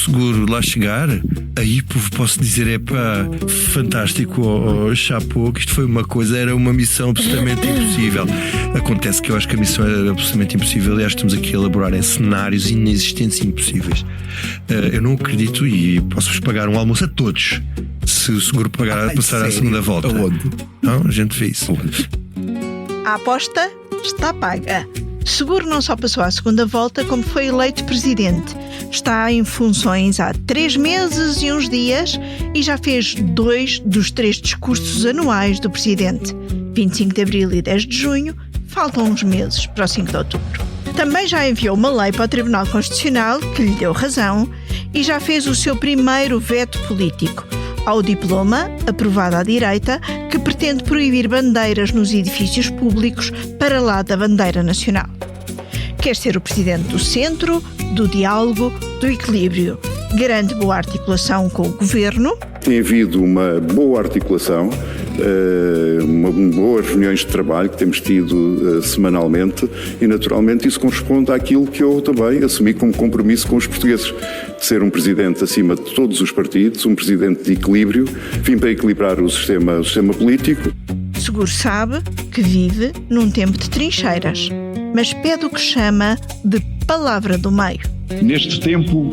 Seguro lá chegar, aí posso dizer, fantástico, chapeau, que isto foi era uma missão absolutamente impossível. Acontece que eu acho que a missão era absolutamente impossível e acho que estamos aqui a elaborar em cenários inexistentes e impossíveis. Eu não acredito e posso-vos pagar um almoço a todos se o Seguro passar à segunda volta. Aonde? Não, a gente vê isso. A aposta está paga. Seguro não só passou à segunda volta, como foi eleito presidente. Está em funções há 3 meses e uns dias e já fez 2 dos 3 discursos anuais do presidente. 25 de abril e 10 de junho, faltam uns meses para o 5 de outubro. Também já enviou uma lei para o Tribunal Constitucional, que lhe deu razão, e já fez o seu primeiro veto político ao diploma, aprovado à direita, que pretende proibir bandeiras nos edifícios públicos para lá da bandeira nacional. Quer ser o presidente do centro, do diálogo, do equilíbrio. Garante boa articulação com o governo. Tem havido uma boa articulação, boas reuniões de trabalho que temos tido semanalmente e, naturalmente, isso corresponde àquilo que eu também assumi como compromisso com os portugueses, de ser um presidente acima de todos os partidos, um presidente de equilíbrio, vim para equilibrar o sistema político. Seguro sabe que vive num tempo de trincheiras, mas pede o que chama de palavra do meio. Neste tempo,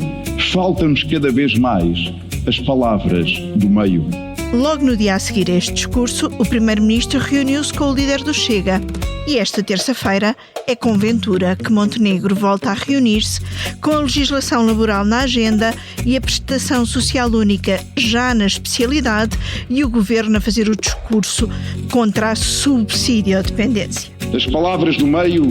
faltam-nos cada vez mais as palavras do meio. Logo no dia a seguir a este discurso, o Primeiro-Ministro reuniu-se com o líder do Chega. E esta terça-feira é com Ventura que Montenegro volta a reunir-se, com a legislação laboral na agenda e a prestação social única já na especialidade e o Governo a fazer o discurso contra a subsídio-dependência. As palavras do meio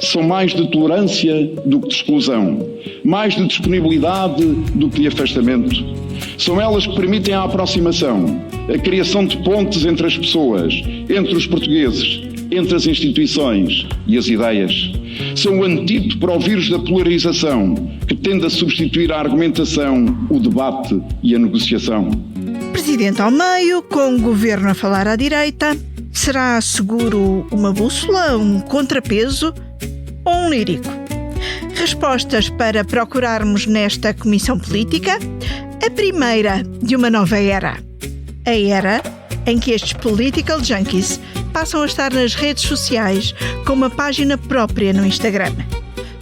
são mais de tolerância do que de exclusão, mais de disponibilidade do que de afastamento. São elas que permitem a aproximação, a criação de pontes entre as pessoas, entre os portugueses, entre as instituições e as ideias. São o antídoto para o vírus da polarização, que tende a substituir a argumentação, o debate e a negociação. Presidente ao meio, com o Governo a falar à direita, será Seguro uma bússola, um contrapeso ou um lírico? Respostas para procurarmos nesta comissão política. A primeira de uma nova era. A era em que estes political junkies passam a estar nas redes sociais com uma página própria no Instagram.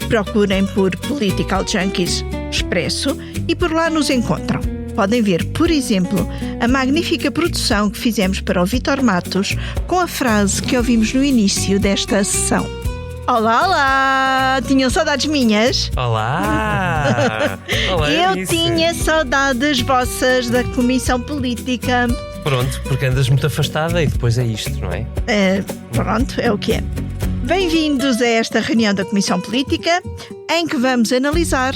Procurem por Political Junkies Expresso e por lá nos encontram. Podem ver, por exemplo, a magnífica produção que fizemos para o Vítor Matos com a frase que ouvimos no início desta sessão. Olá, olá! Tinham saudades minhas? Olá! Olá, Eu Eunice. tinha saudades vossas da Comissão Política. Pronto, porque andas muito afastada e depois é isto, não é? Pronto, é o que é. Bem-vindos a esta reunião da Comissão Política, em que vamos analisar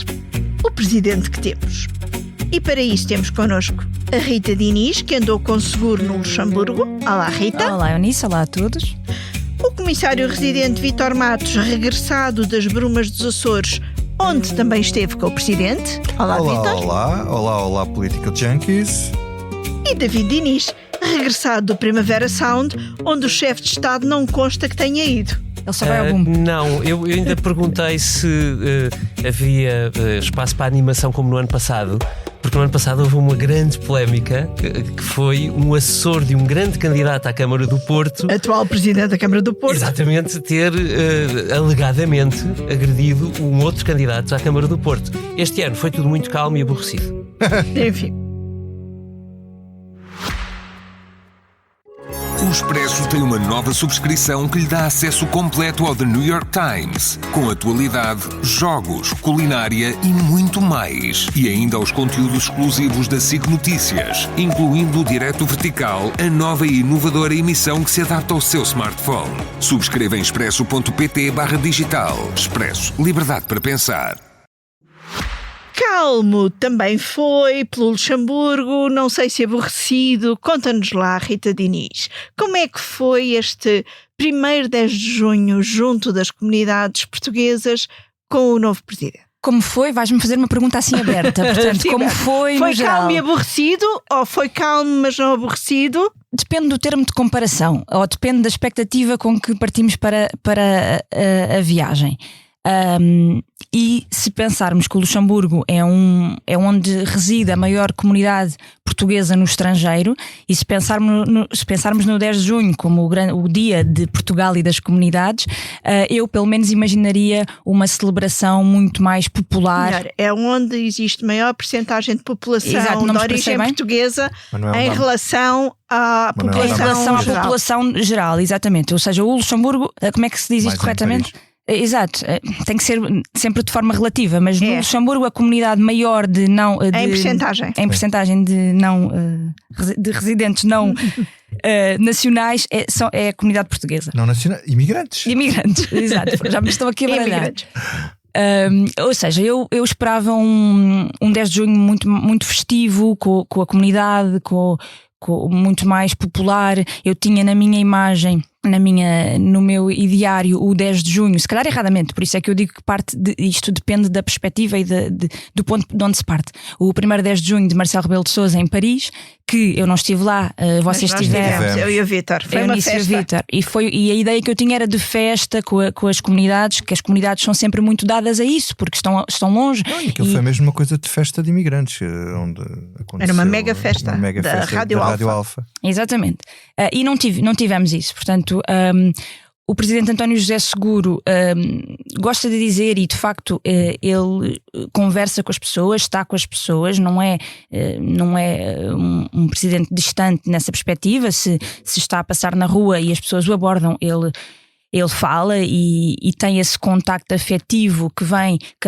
o presidente que temos. E para isso temos connosco a Rita Diniz, que andou com Seguro no Luxemburgo. Olá, Rita. Olá, Eunice. Olá a todos. O comissário residente Vítor Matos, regressado das Brumas dos Açores, onde também esteve com o presidente. Olá, Vítor. Olá, Political Junkies. E David Diniz, regressado do Primavera Sound, onde o chefe de Estado não consta que tenha ido. Ele só vai ao bumbo. Não, eu ainda perguntei se havia espaço para animação como no ano passado, porque no ano passado houve uma grande polémica que foi um assessor de um grande candidato à Câmara do Porto, Atual presidente da Câmara do Porto. exatamente, ter alegadamente agredido um outro candidato à Câmara do Porto. Este ano foi tudo muito calmo e aborrecido. Enfim. O Expresso tem uma nova subscrição que lhe dá acesso completo ao The New York Times, com atualidade, jogos, culinária e muito mais. E ainda aos conteúdos exclusivos da SIC Notícias, incluindo o Direto Vertical, a nova e inovadora emissão que se adapta ao seu smartphone. Subscreva em expresso.pt/digital. Expresso. Liberdade para pensar. Calmo também foi pelo Luxemburgo, não sei se aborrecido. Conta-nos lá, Rita Diniz, como é que foi este primeiro 10 de junho junto das comunidades portuguesas com o novo presidente? Como foi? Vais-me fazer uma pergunta assim aberta. Portanto, como foi no geral? Foi calmo e aborrecido ou foi calmo mas não aborrecido? Depende do termo de comparação, ou depende da expectativa com que partimos para a viagem. E se pensarmos que o Luxemburgo é onde reside a maior comunidade portuguesa no estrangeiro, e se pensarmos no 10 de junho como o dia de Portugal e das comunidades, eu pelo menos imaginaria uma celebração muito mais popular. Melhor, é onde existe maior percentagem de população de origem portuguesa em relação à população geral, exatamente. Ou seja, o Luxemburgo, como é que se diz isto corretamente? Exato, tem que ser sempre de forma relativa, mas no Luxemburgo a comunidade maior em percentagem de residentes não nacionais é a comunidade portuguesa. Não nacionais, imigrantes, exato, já me estou aqui a baralhar. Ou seja, eu esperava um 10 de junho muito festivo, com a comunidade, com muito mais popular. Eu tinha na minha imagem, no meu ideário, o 10 de junho, se calhar erradamente, por isso é que eu digo que isto depende da perspectiva e do ponto de onde se parte. O primeiro 10 de junho de Marcelo Rebelo de Sousa em Paris, que eu não estive lá, vocês estiveram. Eu e o Vítor, foi uma festa. E a ideia que eu tinha era de festa com as comunidades, que as comunidades são sempre muito dadas a isso, porque estão longe. Não, e aquilo foi mesmo uma coisa de festa de imigrantes, onde aconteceu. Era uma mega festa da Rádio Alfa. Exatamente. E não tivemos isso, portanto. O presidente António José Seguro gosta de dizer, e de facto ele conversa com as pessoas, está com as pessoas, não é um presidente distante nessa perspectiva. Se está a passar na rua e as pessoas o abordam, ele fala e tem esse contacto afetivo que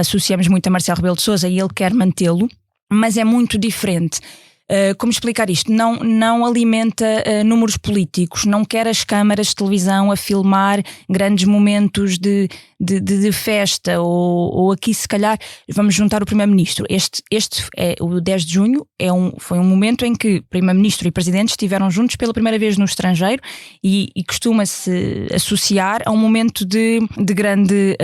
associamos muito a Marcelo Rebelo de Sousa, e ele quer mantê-lo, mas é muito diferente. Como explicar isto? Não alimenta números políticos, não quer as câmaras de televisão a filmar grandes momentos de festa, ou aqui se calhar vamos juntar o Primeiro-Ministro. Este é o 10 de junho, foi um momento em que Primeiro-Ministro e Presidente estiveram juntos pela primeira vez no estrangeiro, e costuma-se associar a um momento de grande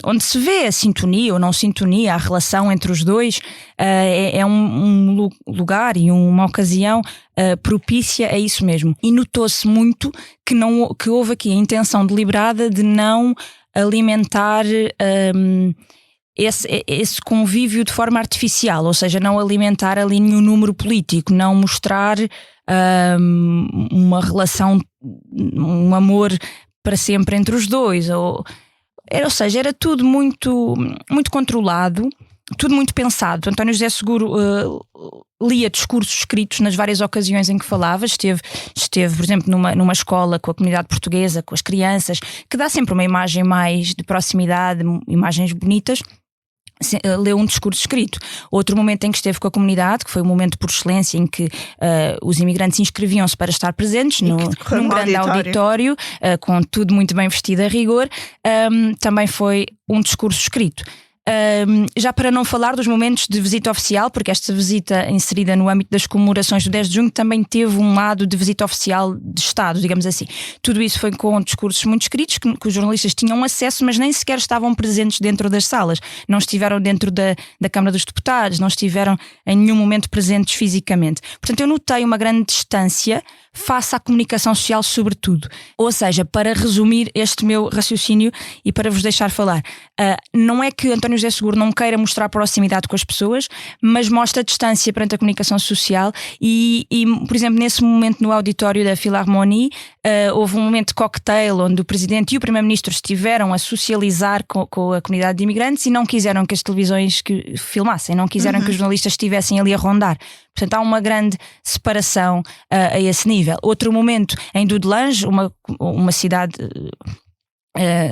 onde se vê a sintonia ou não sintonia, a relação entre os dois. É um lugar e uma ocasião propícia a isso mesmo. E notou-se muito que houve aqui a intenção deliberada de não alimentar esse convívio de forma artificial, ou seja, não alimentar ali nenhum número político, não mostrar uma relação, um amor para sempre entre os dois, ou seja, era tudo muito, muito controlado, tudo muito pensado. António José Seguro lia discursos escritos nas várias ocasiões em que falava. Esteve, por exemplo, numa escola com a comunidade portuguesa, com as crianças, que dá sempre uma imagem mais de proximidade, imagens bonitas. Leu um discurso escrito. Outro momento em que esteve com a comunidade, que foi o momento por excelência em que os imigrantes inscreviam-se para estar presentes num grande auditório, com tudo muito bem vestido a rigor, também foi um discurso escrito. Já para não falar dos momentos de visita oficial, porque esta visita inserida no âmbito das comemorações do 10 de junho também teve um lado de visita oficial de Estado, digamos assim. Tudo isso foi com discursos muito escritos que os jornalistas tinham acesso, mas nem sequer estavam presentes dentro das salas, não estiveram dentro da Câmara dos Deputados, não estiveram em nenhum momento presentes fisicamente. Portanto, eu notei uma grande distância face à comunicação social, sobretudo. Ou seja, para resumir este meu raciocínio e para vos deixar falar, não é que António José Seguro não queira mostrar proximidade com as pessoas, mas mostra distância perante a comunicação social e por exemplo, nesse momento no auditório da Philharmonie, houve um momento de cocktail onde o Presidente e o Primeiro-Ministro estiveram a socializar com a comunidade de imigrantes e não quiseram que as televisões filmassem, não quiseram que os jornalistas estivessem ali a rondar. Portanto, há uma grande separação a esse nível. Outro momento em Dudelange, uma cidade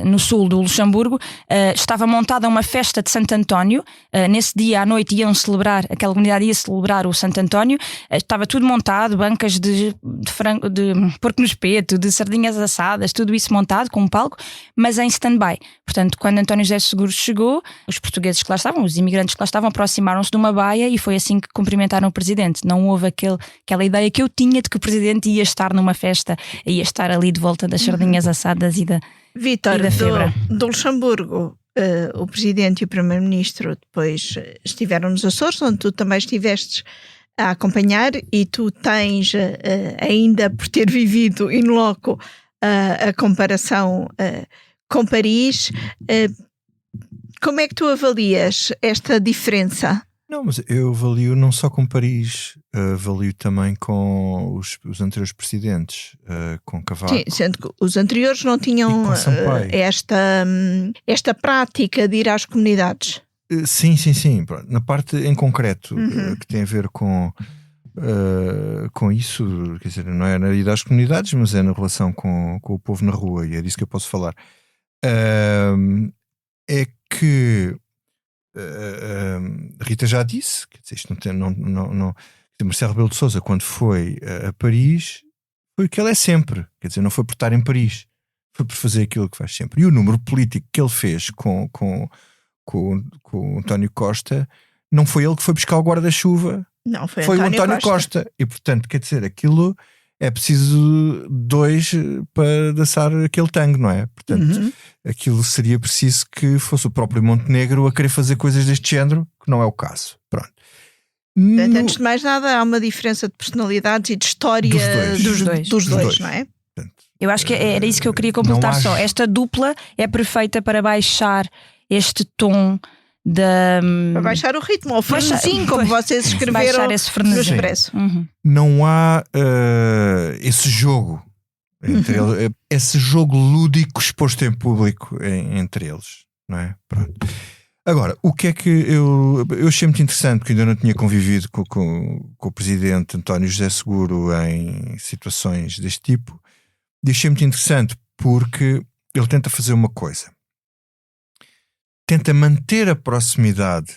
no sul do Luxemburgo, estava montada uma festa de Santo António. Nesse dia à noite aquela comunidade ia celebrar o Santo António. Estava tudo montado, bancas de porco no espeto, de sardinhas assadas, tudo isso montado com um palco, mas em stand-by. Portanto, quando António José Seguro chegou, os portugueses que lá estavam, os imigrantes que lá estavam, aproximaram-se de uma baia e foi assim que cumprimentaram o Presidente. Não houve aquela ideia que eu tinha de que o Presidente ia estar numa festa, ia estar ali de volta das sardinhas assadas e da Vítor, do Luxemburgo, o Presidente e o Primeiro-Ministro depois estiveram nos Açores, onde tu também estivestes a acompanhar, e tu tens, ainda por ter vivido in loco a comparação com Paris, Como é que tu avalias esta diferença? Não, mas eu avalio não só com Paris, avalio também com os anteriores presidentes, com Cavaco. Sim, sendo que os anteriores não tinham esta prática de ir às comunidades. Sim. Pronto. Na parte em concreto que tem a ver com isso, quer dizer, não é na ida às comunidades, mas é na relação com o povo na rua, e é disso que eu posso falar. É que a Rita já disse, quer dizer, isto não, Marcelo Rebelo de Sousa, quando foi a Paris, foi o que ele é sempre, quer dizer, não foi por estar em Paris, foi por fazer aquilo que faz sempre. E o número político que ele fez com o António Costa, não foi ele que foi buscar o guarda-chuva, não, foi o António Costa. E portanto, quer dizer, aquilo é preciso dois para dançar aquele tango, não é? Portanto, aquilo seria preciso que fosse o próprio Montenegro a querer fazer coisas deste género, que não é o caso. Pronto. Portanto, antes de mais nada, há uma diferença de personalidades e de história dos dois, não é? Portanto, eu acho que era isso que eu queria completar só. Esta dupla é perfeita para baixar este tom para baixar o ritmo, ou frenesim, como vocês escreveram no Expresso. Não há esse jogo entre eles, esse jogo lúdico exposto em público entre eles, não é? Pronto. Agora, o que é que eu achei muito interessante, porque ainda não tinha convivido com o presidente António José Seguro em situações deste tipo, e achei muito interessante porque ele tenta fazer uma coisa. Tenta manter a proximidade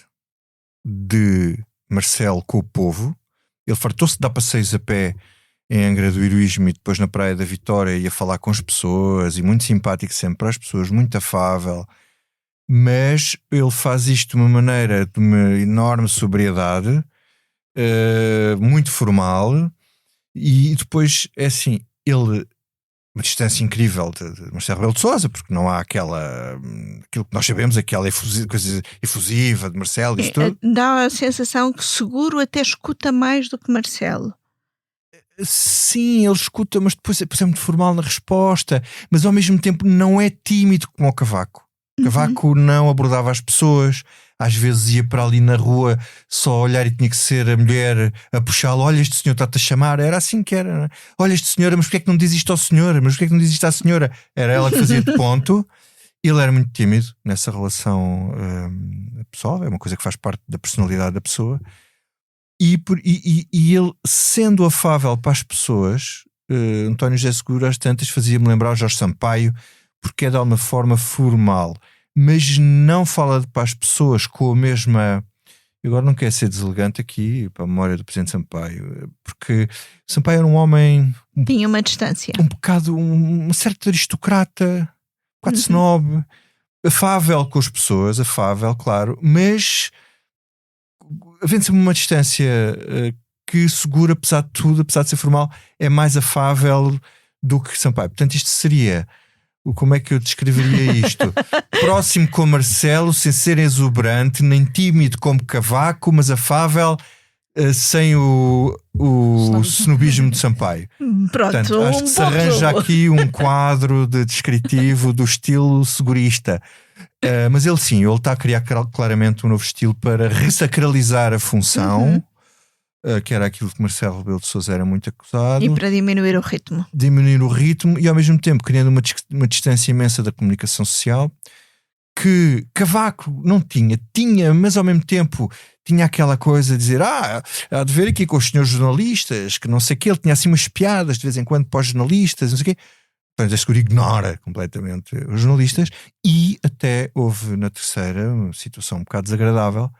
de Marcelo com o povo. Ele fartou-se de dar passeios a pé em Angra do Heroísmo e depois na Praia da Vitória, ia falar com as pessoas, e muito simpático sempre para as pessoas, muito afável, mas ele faz isto de uma maneira de uma enorme sobriedade, muito formal, e depois é assim, uma distância incrível de Marcelo Rebelo de Sousa, porque não há aquilo que nós sabemos, aquela coisa efusiva de Marcelo, isso tudo. Dá a sensação que Seguro até escuta mais do que Marcelo. Sim, ele escuta, mas depois é muito formal na resposta, mas ao mesmo tempo não é tímido como o Cavaco. Cavaco não abordava as pessoas, às vezes ia para ali na rua só olhar e tinha que ser a mulher a puxá-lo. Olha, este senhor está-te a chamar. Era assim que era, não é? Olha, este senhor, mas porquê é que não diz isto ao senhor? Mas porquê é que não diz isto à senhora? Era ela que fazia de ponto. Ele era muito tímido nessa relação pessoal, é uma coisa que faz parte da personalidade da pessoa. E ele, sendo afável para as pessoas, António José Seguro às tantas fazia-me lembrar o Jorge Sampaio, porque é de alguma forma formal, mas não fala para as pessoas com a mesma... Eu agora não quero ser deselegante aqui para a memória do Presidente Sampaio, porque Sampaio era um homem... Tinha uma distância. Um bocado, um certo aristocrata, um bocado snob, afável com as pessoas, afável, claro, mas havendo sempre uma distância que Seguro, apesar de tudo, apesar de ser formal, é mais afável do que Sampaio. Portanto, isto seria... Como é que eu descreveria isto? Próximo com Marcelo, sem ser exuberante, nem tímido como Cavaco, mas afável, sem o snobismo de Sampaio. Pronto, portanto, acho que se arranja aqui um quadro descritivo do estilo segurista. Mas ele sim, ele está a criar claramente um novo estilo para ressacralizar a função, que era aquilo que Marcelo Rebelo de Sousa era muito acusado. E para diminuir o ritmo. Diminuir o ritmo e ao mesmo tempo criando uma distância imensa da comunicação social que Cavaco não tinha, mas ao mesmo tempo tinha aquela coisa de dizer há de ver aqui com os senhores jornalistas, que não sei o que, ele tinha assim umas piadas de vez em quando para os jornalistas, não sei o quê. Portanto, a Seguro ignora completamente os jornalistas e até houve na terceira uma situação um bocado desagradável,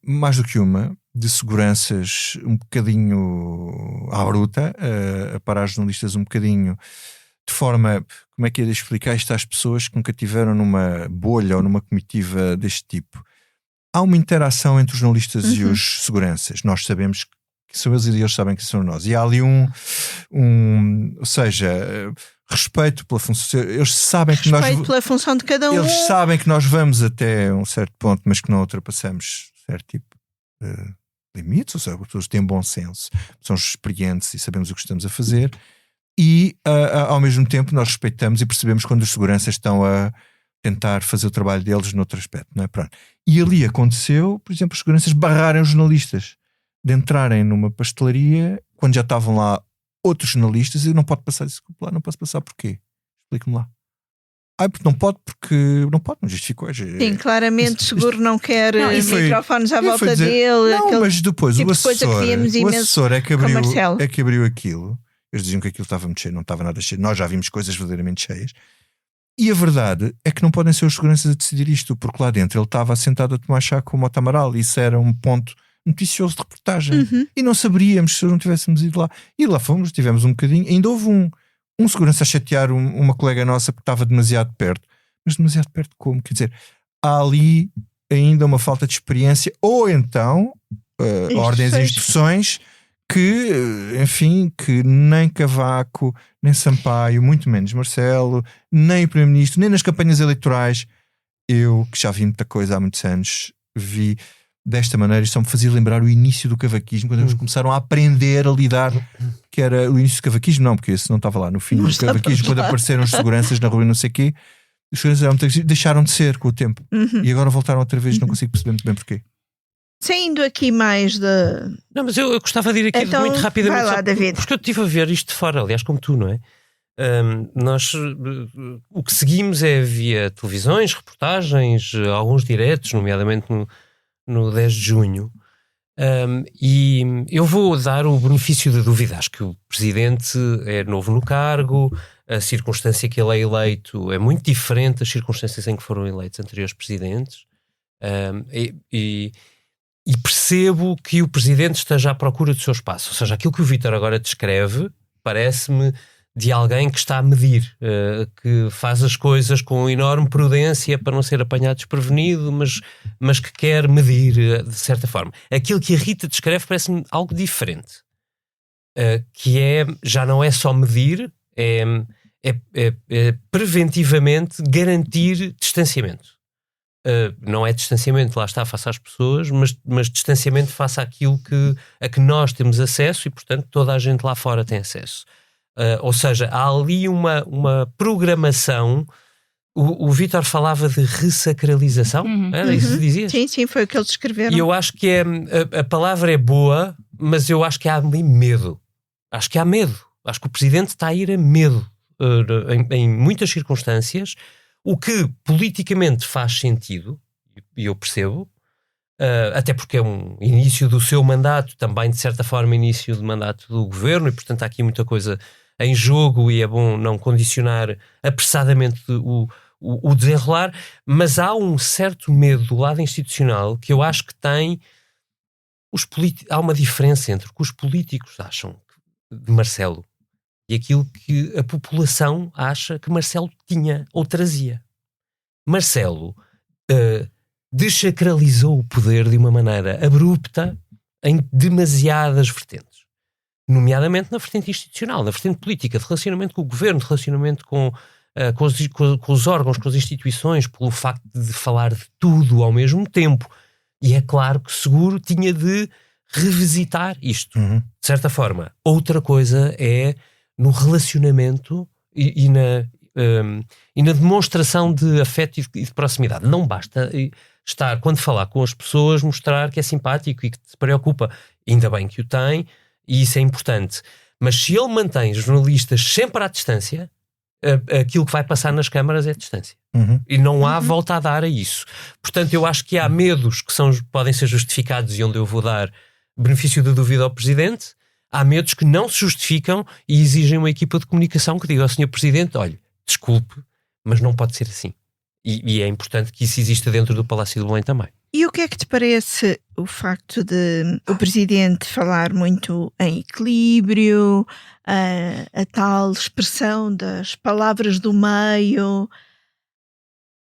mais do que uma, de seguranças um bocadinho à bruta, a parar jornalistas um bocadinho de forma, como é que é de explicar isto às pessoas que nunca tiveram numa bolha ou numa comitiva deste tipo? Há uma interação entre os jornalistas e os seguranças. Nós sabemos que são eles e eles sabem que são nós. E há ali ou seja, respeito pela função. Eles sabem que respeito pela função de cada um. Eles sabem que nós vamos até um certo ponto, mas que não ultrapassamos certo tipo de limites. Ou seja, as pessoas têm bom senso, são experientes e sabemos o que estamos a fazer. E ao mesmo tempo nós respeitamos e percebemos quando os seguranças estão a tentar fazer o trabalho deles noutro aspecto, não é? Pronto. E ali aconteceu, por exemplo, os seguranças barrarem os jornalistas de entrarem numa pastelaria quando já estavam lá outros jornalistas e não pode passar, desculpa lá, não posso passar porquê? Explique-me lá. Porque não pode, não justificou. Sim, claramente seguro não quer microfones à volta dizer, dele. Não, mas depois tipo o assessor é que abriu aquilo. Eles diziam que aquilo estava muito cheio, não estava nada cheio. Nós já vimos coisas verdadeiramente cheias. E a verdade é que não podem ser os seguranças a decidir isto, porque lá dentro ele estava sentado a tomar chá com o Mota Amaral. Isso era um ponto noticioso de reportagem. E não saberíamos se não tivéssemos ido lá. E lá fomos, tivemos um bocadinho. Ainda houve um segurança a chatear uma colega nossa porque estava demasiado perto. Mas demasiado perto como? Quer dizer, há ali ainda uma falta de experiência, ou então ordens e instruções que, enfim, que nem Cavaco, nem Sampaio, muito menos Marcelo, nem o Primeiro-Ministro, nem nas campanhas eleitorais, eu que já vi muita coisa há muitos anos, vi desta maneira. Isto só me fazia lembrar o início do cavaquismo, quando eles começaram a aprender a lidar, que era o início do cavaquismo, não, porque esse não estava lá no fim do cavaquismo, quando apareceram os seguranças na rua e não sei o quê, os seguranças deixaram de ser com o tempo, e agora voltaram outra vez, não consigo perceber muito bem porquê. Saindo aqui mais da... Não, mas eu gostava de ir aqui então, muito rapidamente, vai lá, David. porque eu estive a ver isto de fora, aliás, como tu, não é? Nós o que seguimos é via televisões, reportagens, alguns diretos, nomeadamente no 10 de junho, e eu vou dar o benefício da dúvida. Acho que o Presidente é novo no cargo, a circunstância que ele é eleito é muito diferente das circunstâncias em que foram eleitos anteriores Presidentes, e percebo que o Presidente esteja à procura do seu espaço. Ou seja, aquilo que o Vítor agora descreve parece-me de alguém que está a medir, que faz as coisas com enorme prudência para não ser apanhado desprevenido, mas que quer medir de certa forma. Aquilo que a Rita descreve parece-me algo diferente, que já não é só medir, é preventivamente garantir distanciamento. Não é distanciamento, lá está, face às pessoas, mas distanciamento face àquilo a que nós temos acesso e, portanto, toda a gente lá fora tem acesso. Ou seja, há ali uma programação. O Vítor falava de ressacralização, era isso que dizias? Sim, foi o que eles escreveram. E eu acho que a palavra é boa, mas eu acho que há ali medo. Acho que há medo. Acho que o Presidente está a ir a medo em muitas circunstâncias, o que politicamente faz sentido, e eu percebo, até porque é um início do seu mandato, também de certa forma início de mandato do governo, e portanto há aqui muita coisa em jogo e é bom não condicionar apressadamente o desenrolar, mas há um certo medo do lado institucional que eu acho que tem há uma diferença entre o que os políticos acham de Marcelo e aquilo que a população acha que Marcelo tinha ou trazia. Marcelo desacralizou o poder de uma maneira abrupta em demasiadas vertentes, nomeadamente na vertente institucional, na vertente política, de relacionamento com o governo, de relacionamento com os órgãos, com as instituições, pelo facto de falar de tudo ao mesmo tempo. E é claro que seguro tinha de revisitar isto, de certa forma. Outra coisa é no relacionamento e na demonstração de afeto e de proximidade. Não basta estar, quando falar com as pessoas, mostrar que é simpático e que se preocupa. Ainda bem que o tem, e isso é importante. Mas se ele mantém os jornalistas sempre à distância, aquilo que vai passar nas câmaras é distância. E não há volta a dar a isso. Portanto, eu acho que há medos que podem ser justificados e onde eu vou dar benefício da dúvida ao Presidente. Há medos que não se justificam e exigem uma equipa de comunicação que diga ao Sr. Presidente: olha, desculpe, mas não pode ser assim. E é importante que isso exista dentro do Palácio de Belém também. E o que é que te parece o facto de o Presidente falar muito em equilíbrio, a tal expressão das palavras do meio,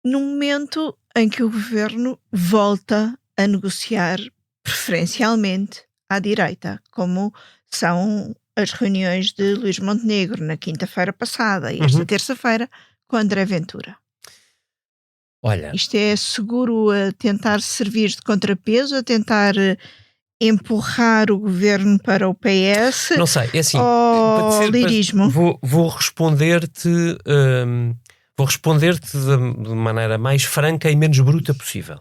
num momento em que o Governo volta a negociar preferencialmente à direita, como são as reuniões de Luís Montenegro na quinta-feira passada e esta terça-feira com André Ventura? Olha, isto é seguro a tentar servir de contrapeso, a tentar empurrar o governo para o PS? Não sei, é assim, ou lirismo? Vou responder-te Vou responder-te de maneira mais franca e menos bruta possível.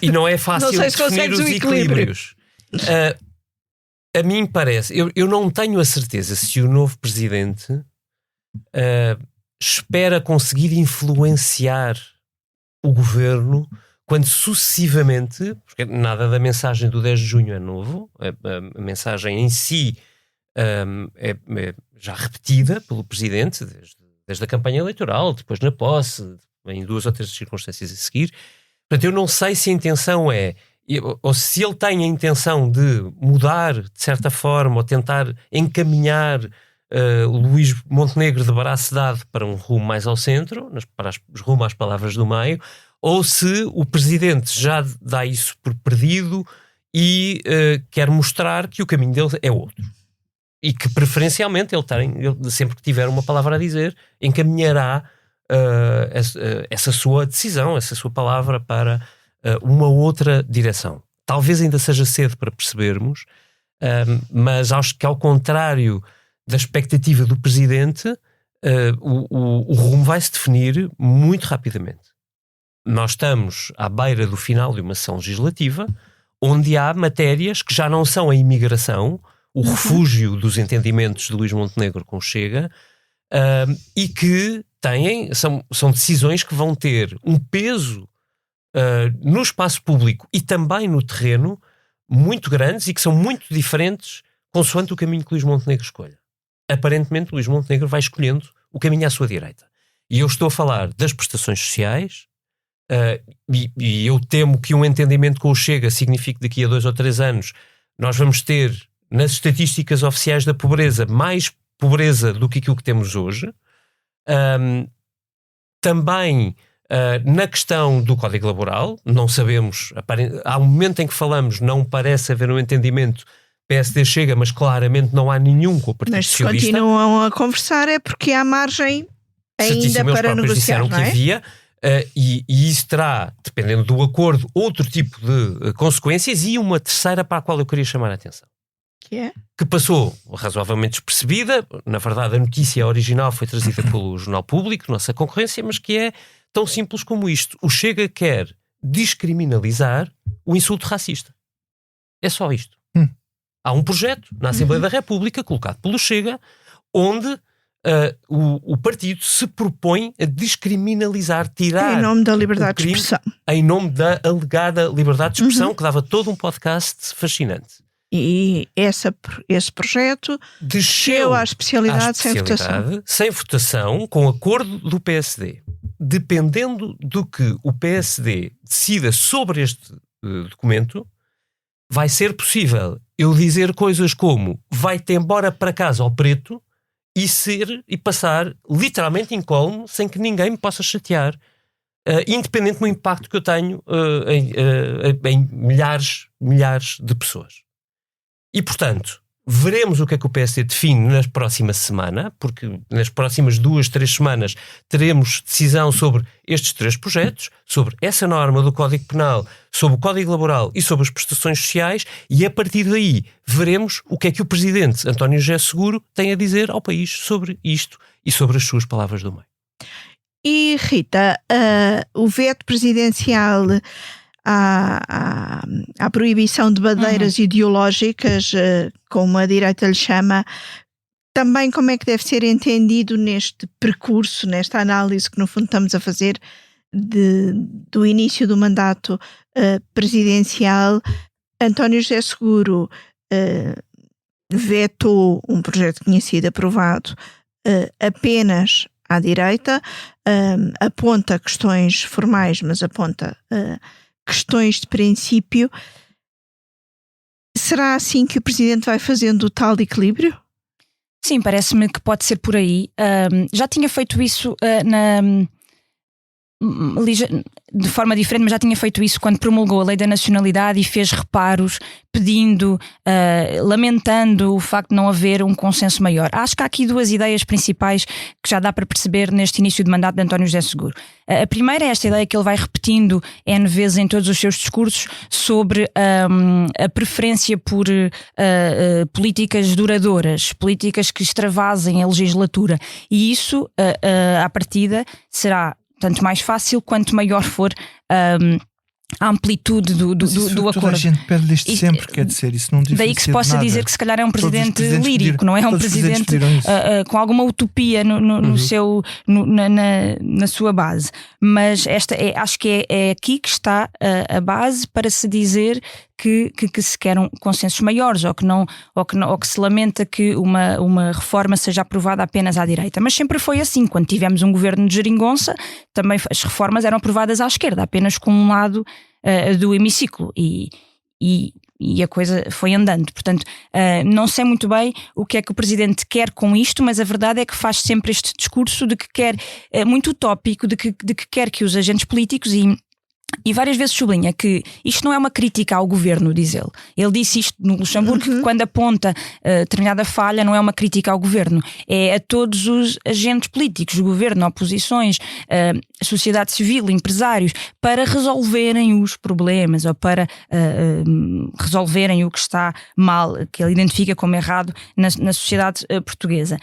E não é fácil Não sei se definir consegues os o equilíbrio. equilíbrios. A mim parece, eu não tenho a certeza se o novo presidente espera conseguir influenciar o governo quando sucessivamente, porque nada da mensagem do 10 de junho é novo, a mensagem em si é já repetida pelo presidente desde a campanha eleitoral, depois na posse, em 2 ou 3 circunstâncias a seguir. Portanto, eu não sei se a intenção ou se ele tem a intenção de mudar, de certa forma, ou tentar encaminhar o Luís Montenegro de braço dado para um rumo mais ao centro, rumo às palavras do meio, ou se o presidente já dá isso por perdido e quer mostrar que o caminho dele é outro. E que, preferencialmente, ele sempre que tiver uma palavra a dizer, encaminhará essa sua decisão, essa sua palavra para uma outra direção. Talvez ainda seja cedo para percebermos, mas acho que, ao contrário da expectativa do presidente, o rumo vai se definir muito rapidamente. Nós estamos à beira do final de uma sessão legislativa onde há matérias que já não são a imigração, o refúgio dos entendimentos de Luís Montenegro com o Chega, e que são decisões que vão ter um peso no espaço público e também no terreno muito grandes e que são muito diferentes consoante o caminho que Luís Montenegro escolha. Aparentemente, Luís Montenegro vai escolhendo o caminho à sua direita. E eu estou a falar das prestações sociais, e eu temo que um entendimento com o Chega signifique que daqui a 2 ou 3 anos nós vamos ter, nas estatísticas oficiais da pobreza, mais pobreza do que aquilo que temos hoje. Também na questão do Código Laboral, não sabemos, há um momento em que falamos, não parece haver um entendimento PSD Chega, mas claramente não há nenhum com o Partido Mas se Socialista. continuam a conversar é porque há margem ainda para negociar, disseram não é? que havia, e isso terá, dependendo do acordo, outro tipo de consequências, e uma terceira para a qual eu queria chamar a atenção. Que é? Que passou razoavelmente despercebida. Na verdade, a notícia original foi trazida pelo Jornal Público, nossa concorrência, mas que é tão simples como isto. O Chega quer descriminalizar o insulto racista. É só isto. Há um projeto na Assembleia da República, colocado pelo Chega, onde o partido se propõe a descriminalizar, tirar... Em nome da liberdade de expressão. Em nome da alegada liberdade de expressão, que dava todo um podcast fascinante. E esse projeto desceu à especialidade sem votação, com acordo do PSD. Dependendo do que o PSD decida sobre este documento, vai ser possível eu dizer coisas como vai-te embora para casa ao preto e passar literalmente incólume sem que ninguém me possa chatear, independente do impacto que eu tenho em milhares de pessoas. E, portanto, veremos o que é que o PSD define na próxima semana, porque nas próximas 2, 3 semanas teremos decisão sobre estes 3 projetos, sobre essa norma do Código Penal, sobre o Código Laboral e sobre as prestações sociais, e a partir daí veremos o que é que o Presidente António José Seguro tem a dizer ao país sobre isto e sobre as suas palavras do meio. E, Rita, o veto presidencial à proibição de bandeiras ideológicas, como a direita lhe chama, também como é que deve ser entendido neste percurso, nesta análise que no fundo estamos a fazer do início do mandato presidencial? António José Seguro vetou um projeto que tinha sido aprovado apenas à direita, aponta questões formais, mas aponta questões de princípio. Será assim que o Presidente vai fazendo o tal equilíbrio? Sim, parece-me que pode ser por aí. Já tinha feito isso de forma diferente, mas já tinha feito isso quando promulgou a lei da nacionalidade e fez reparos pedindo, lamentando o facto de não haver um consenso maior. Acho que há aqui duas ideias principais que já dá para perceber neste início de mandato de António José Seguro. A primeira é esta ideia que ele vai repetindo N vezes em todos os seus discursos sobre a preferência por políticas duradouras, políticas que extravasem a legislatura, e isso à partida será tanto mais fácil quanto maior for a amplitude do toda acordo. A gente pede isto sempre, quer dizer, isso não diferencia. Daí que se possa nada. dizer que se calhar é um presidente lírico, pediram, não é? Um todos os presidente com alguma utopia na sua base. Mas acho que é aqui que está a base para se dizer que se querem consensos maiores, ou que se lamenta que uma reforma seja aprovada apenas à direita. Mas sempre foi assim. Quando tivemos um governo de geringonça, também as reformas eram aprovadas à esquerda, apenas com um lado do hemiciclo, e a coisa foi andando. Portanto, não sei muito bem o que é que o Presidente quer com isto, mas a verdade é que faz sempre este discurso de que quer, muito utópico, de que quer que os agentes políticos, e várias vezes sublinha que isto não é uma crítica ao governo, diz ele. Ele disse isto no Luxemburgo, que quando aponta determinada falha não é uma crítica ao governo, é a todos os agentes políticos, governo, oposições, sociedade civil, empresários, para resolverem os problemas, ou para resolverem o que está mal, que ele identifica como errado na sociedade portuguesa.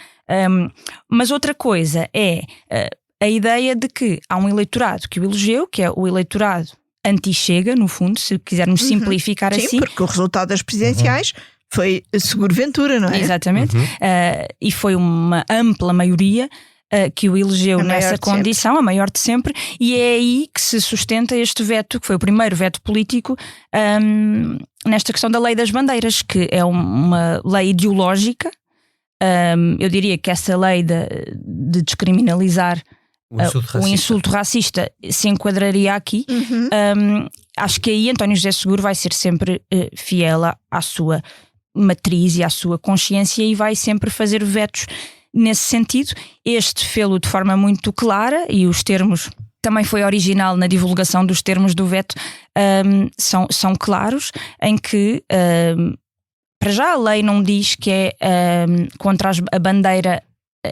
Mas outra coisa é a ideia de que há um eleitorado que o elegeu, que é o eleitorado anti-Chega, no fundo, se quisermos simplificar assim. Sim, porque o resultado das presidenciais foi Seguro Ventura, não é? Exatamente. E foi uma ampla maioria que o elegeu nessa condição, a maior de sempre, e é aí que se sustenta este veto, que foi o primeiro veto político, nesta questão da lei das bandeiras, que é uma lei ideológica. Eu diria que essa lei de descriminalizar o insulto racista se enquadraria aqui. Acho que aí António José Seguro vai ser sempre fiel à sua matriz e à sua consciência, e vai sempre fazer vetos nesse sentido. Este fê-lo de forma muito clara, e os termos, também foi original na divulgação dos termos do veto, são claros, em que para já a lei não diz que é contra a bandeira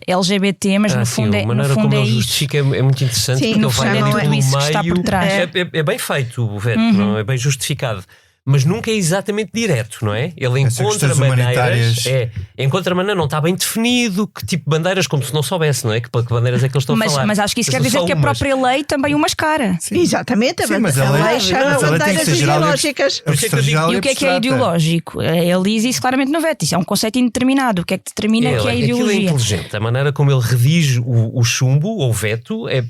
LGBT, mas no fundo a maneira como ele justifica é muito interessante, porque ele vai tudo no isso meio, que está por trás. É bem feito o veto, não é bem justificado, mas nunca é exatamente direto, não é? Ele encontra maneiras, encontra maneira, não está bem definido que tipo de bandeiras, como se não soubesse, não é? Que bandeiras é que eles estão a falar. Mas acho que isso quer dizer que a própria lei também o mascara. Exatamente, mas a lei chama bandeiras ideológicas. E o que é ideológico? Ele diz isso claramente no veto. Isso é um conceito indeterminado. O que é que determina o que é ideologia? Aquilo é inteligente. A maneira como ele redige o chumbo ou o veto é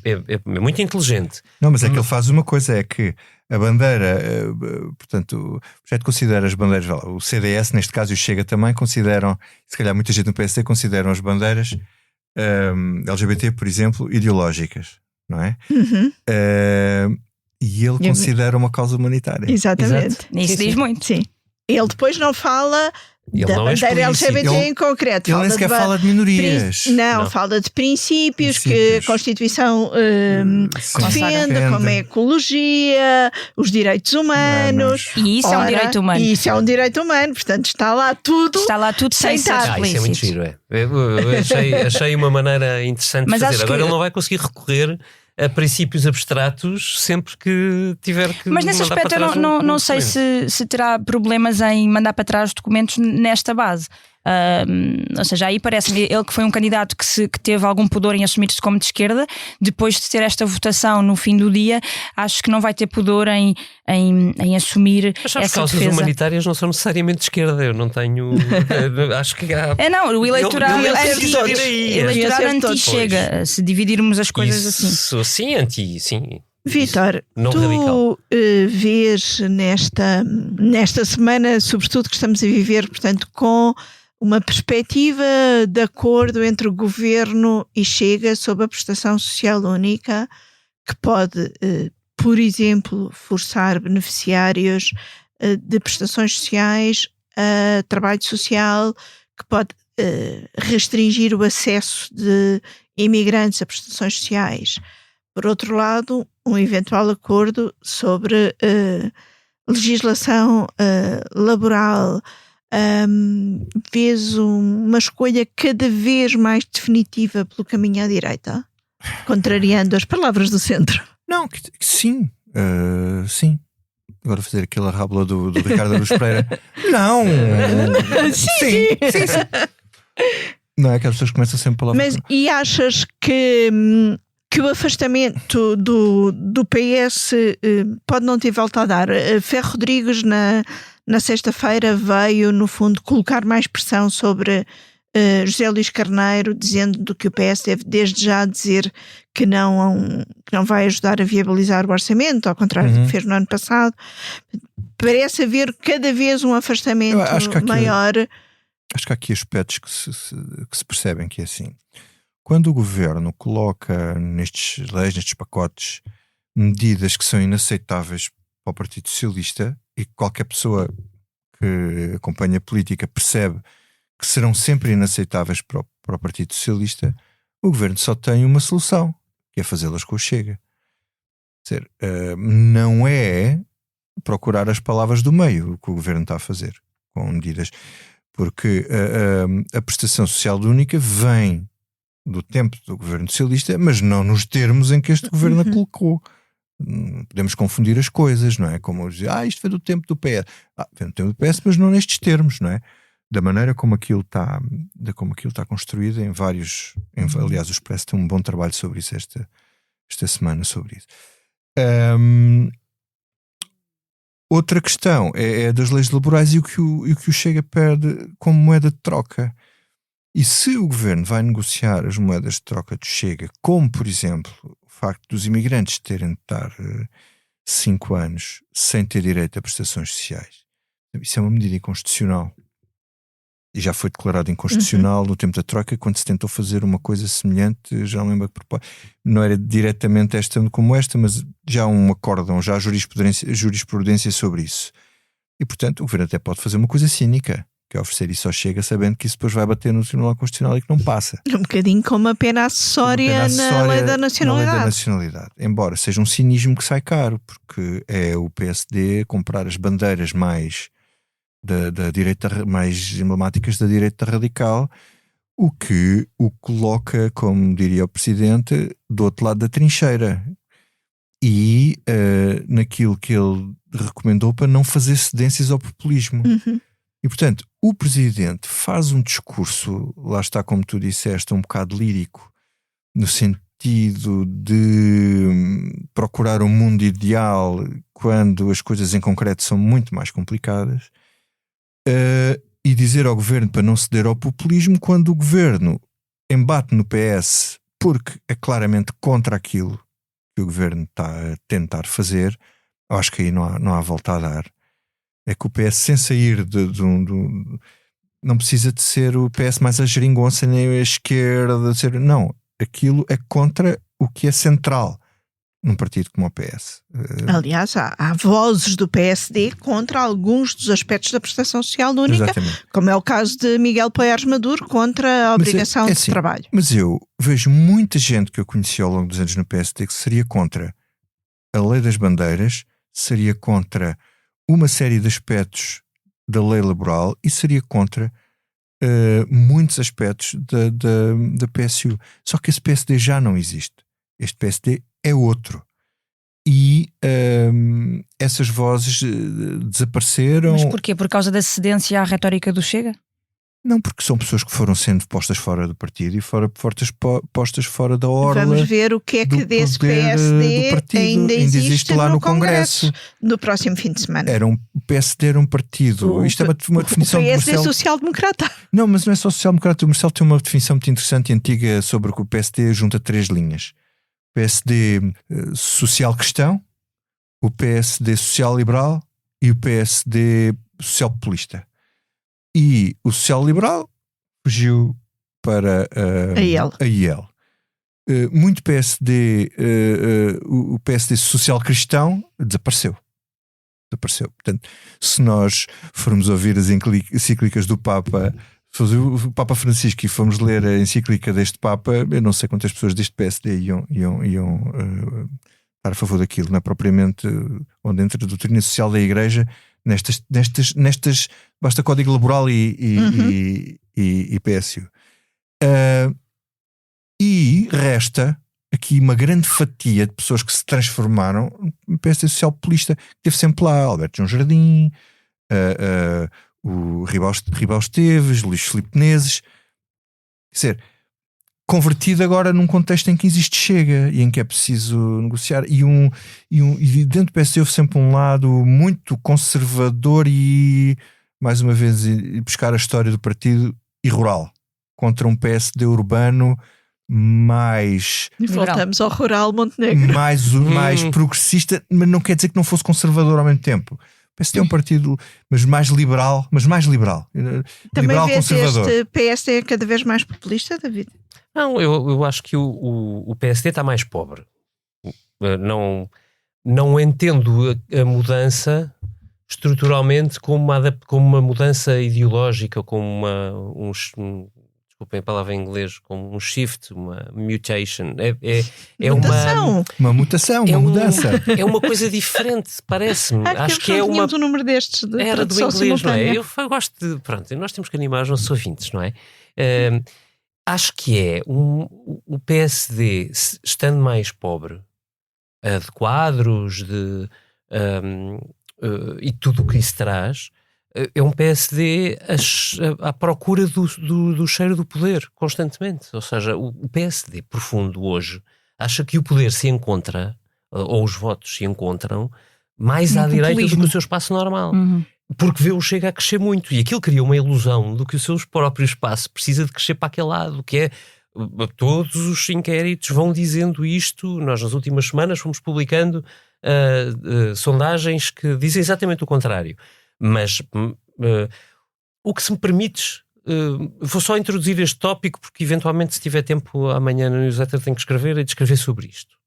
muito inteligente. Não, mas é que ele faz uma coisa, é que a bandeira, portanto, o projeto considera as bandeiras, o CDS neste caso e o Chega também consideram, se calhar muita gente no PSD consideram as bandeiras LGBT, por exemplo, ideológicas, não é? E ele considera uma causa humanitária. Exatamente. Isso diz muito. Sim. Ele depois não fala da bandeira LGBT em concreto. Ele nem sequer fala de minorias. Não, fala de princípios que a Constituição defende, como a ecologia, os direitos humanos. E isso é um direito humano. E isso é um direito humano, portanto está lá tudo sem estar. Isso é muito giro, Eu achei uma maneira interessante de fazer. Agora ele não vai conseguir recorrer a princípios abstratos sempre que tiver que. Mas nesse aspecto eu não sei se terá problemas em mandar para trás documentos nesta base. Ou seja, aí parece-me ele que foi um candidato que teve algum pudor em assumir-se como de esquerda. Depois de ter esta votação no fim do dia, acho que não vai ter pudor em assumir essa defesa. As causas humanitárias não são necessariamente de esquerda. Eu não tenho. Acho que há. O eleitorado anti-Chega, se dividirmos as coisas assim. Sim. Vítor, tu vês nesta semana, sobretudo que estamos a viver, portanto, com uma perspectiva de acordo entre o Governo e Chega sobre a prestação social única, que pode, por exemplo, forçar beneficiários de prestações sociais a trabalho social, que pode restringir o acesso de imigrantes a prestações sociais, Por outro lado, um eventual acordo sobre legislação laboral, vês uma escolha cada vez mais definitiva pelo caminho à direita, contrariando as palavras do centro? Não, sim. Sim. Agora fazer aquela rábula do Ricardo Aruz Pereira. Não! Sim. Não é que as pessoas começam sempre a palavra. Mas e achas que o afastamento do PS pode não ter volta a dar? Ferro Rodrigues na sexta-feira veio, no fundo, colocar mais pressão sobre José Luís Carneiro, dizendo que o PS deve desde já dizer que não vai ajudar a viabilizar o orçamento, ao contrário do que fez no ano passado. Parece haver cada vez um afastamento maior. Acho que há aqui aspectos que se percebem que é assim. Quando o governo coloca nestes leis, nestes pacotes, medidas que são inaceitáveis para o Partido Socialista, e qualquer pessoa que acompanha a política percebe que serão sempre inaceitáveis para o Partido Socialista, o governo só tem uma solução, que é fazê-las com o Chega. Quer dizer, não é procurar as palavras do meio o que o governo está a fazer com medidas, porque a prestação social única vem do tempo do governo socialista, mas não nos termos em que este governo a colocou. Podemos confundir as coisas, não é? Como dizer, isto foi do tempo do PS. Vem do tempo do PS, mas não nestes termos, não é? Da maneira como aquilo está construído em vários... aliás, o Expresso tem um bom trabalho sobre isso esta semana, sobre isso. Outra questão é das leis laborais e o que o Chega perde como moeda de troca. E se o governo vai negociar as moedas de troca do Chega, como, por exemplo, o facto dos imigrantes terem de estar 5 anos sem ter direito a prestações sociais, isso é uma medida inconstitucional. E já foi declarado inconstitucional no tempo da troca, quando se tentou fazer uma coisa semelhante. Já não lembro que não era diretamente esta como esta, mas já um acórdão, já há jurisprudência sobre isso. E portanto o governo até pode fazer uma coisa cínica, que é oferecer isso ao Chega, sabendo que isso depois vai bater no Tribunal Constitucional e que não passa. Um bocadinho como a pena acessória na lei da nacionalidade. Embora seja um cinismo que sai caro, porque é o PSD comprar as bandeiras mais da direita, mais emblemáticas da direita radical, o que o coloca, como diria o Presidente, do outro lado da trincheira. E naquilo que ele recomendou para não fazer cedências ao populismo. E portanto, o Presidente faz um discurso, lá está, como tu disseste, um bocado lírico, no sentido de procurar um mundo ideal quando as coisas em concreto são muito mais complicadas, e dizer ao governo para não ceder ao populismo, quando o governo embate no PS porque é claramente contra aquilo que o governo está a tentar fazer. Eu acho que aí não há volta a dar. É que o PS, sem sair não precisa de ser o PS mais a geringonça nem a esquerda, não, aquilo é contra o que é central num partido como o PS. Aliás, há vozes do PSD contra alguns dos aspectos da prestação social única. Exatamente. Como é o caso de Miguel Poiares Maduro, contra a obrigação de trabalho. Mas eu vejo muita gente que eu conheci ao longo dos anos no PSD que seria contra a lei das bandeiras, seria contra uma série de aspectos da lei laboral e seria contra muitos aspectos da PSU. Só que esse PSD já não existe. Este PSD é outro. E essas vozes desapareceram. Mas porquê? Por causa da cedência à retórica do Chega? Não, porque são pessoas que foram sendo postas fora do partido e postas fora da orla. Vamos ver o que é que desse PSD ainda existe lá no Congresso no próximo fim de semana. O PSD era um partido. Isto é uma definição. O PSD é social-democrata. Não, mas não é só social-democrata. O Marcelo tem uma definição muito interessante e antiga sobre que o PSD junta 3 linhas. O PSD social-cristão, o PSD social-liberal e o PSD social-populista. E o social-liberal fugiu para a IEL. Muito PSD, o PSD social-cristão desapareceu. Portanto, se nós formos ouvir as encíclicas do Papa fosse o Papa Francisco e fomos ler a encíclica deste Papa, eu não sei quantas pessoas deste PSD iam estar a favor daquilo, não é propriamente onde entra a doutrina social da Igreja, nestas basta Código Laboral e PSU. E resta aqui uma grande fatia de pessoas que se transformaram no PSD social populista, que teve sempre lá Alberto João Jardim, o Ribal Esteves, Luís Filipe Menezes, quer dizer, convertido agora num contexto em que existe Chega e em que é preciso negociar, e dentro do PSD houve sempre um lado muito conservador e, mais uma vez, buscar a história do partido e rural, contra um PSD urbano mais... E voltamos ao rural Montenegro. Mais progressista, mas não quer dizer que não fosse conservador ao mesmo tempo. O PSD é um partido, mas mais liberal. Também liberal vês conservador. este PSD cada vez mais populista, David? Não, eu acho que o PSD está mais pobre. Não entendo a mudança estruturalmente como uma mudança ideológica, como desculpem a palavra em inglês, como um shift, uma mutation. É mutação. Uma mutação, uma mudança. É uma coisa diferente, parece-me. Acho que é uma... um número destes de era do tradução inglês, não é? simultânea. Eu gosto de... Pronto, nós temos que animar os nossos ouvintes, não é? Acho que é o PSD, estando mais pobre, de quadros, e tudo o que isso traz, é um PSD à procura do cheiro do poder, constantemente. Ou seja, o PSD profundo hoje acha que o poder se encontra, ou os votos se encontram, mais à direita do que o seu espaço normal. Porque vê o Chega a crescer muito. E aquilo cria uma ilusão do que o seu próprio espaço precisa de crescer para aquele lado, que é... Todos os inquéritos vão dizendo isto. Nós nas últimas semanas fomos publicando sondagens que dizem exatamente o contrário. Mas o que se me permites, vou só introduzir este tópico porque eventualmente se tiver tempo amanhã na newsletter tenho que escrever e descrever sobre isto.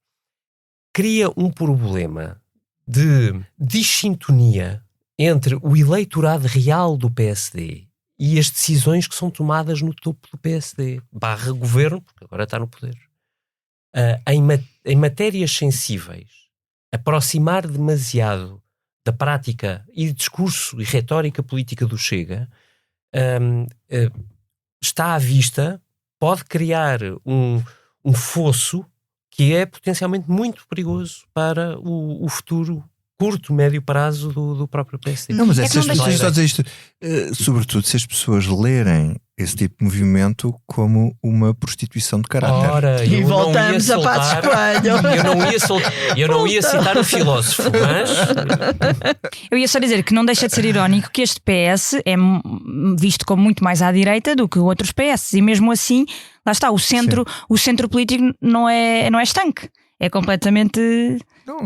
Cria um problema de dissintonia entre o eleitorado real do PSD e as decisões que são tomadas no topo do PSD / governo, porque agora está no poder. Em matérias sensíveis, aproximar demasiado da prática e discurso e retórica política do Chega está à vista, pode criar um fosso que é potencialmente muito perigoso para o futuro curto, médio prazo do próprio PSD. Não, mas se as pessoas estão a dizer isto, sobretudo se as pessoas lerem esse tipo de movimento como uma prostituição de caráter. Ora, e voltamos a Passos Coelho. Eu não ia citar o filósofo, mas... Eu ia só dizer que não deixa de ser irónico que este PS é visto como muito mais à direita do que outros PS, e mesmo assim, lá está, o centro político não é estanque, é completamente...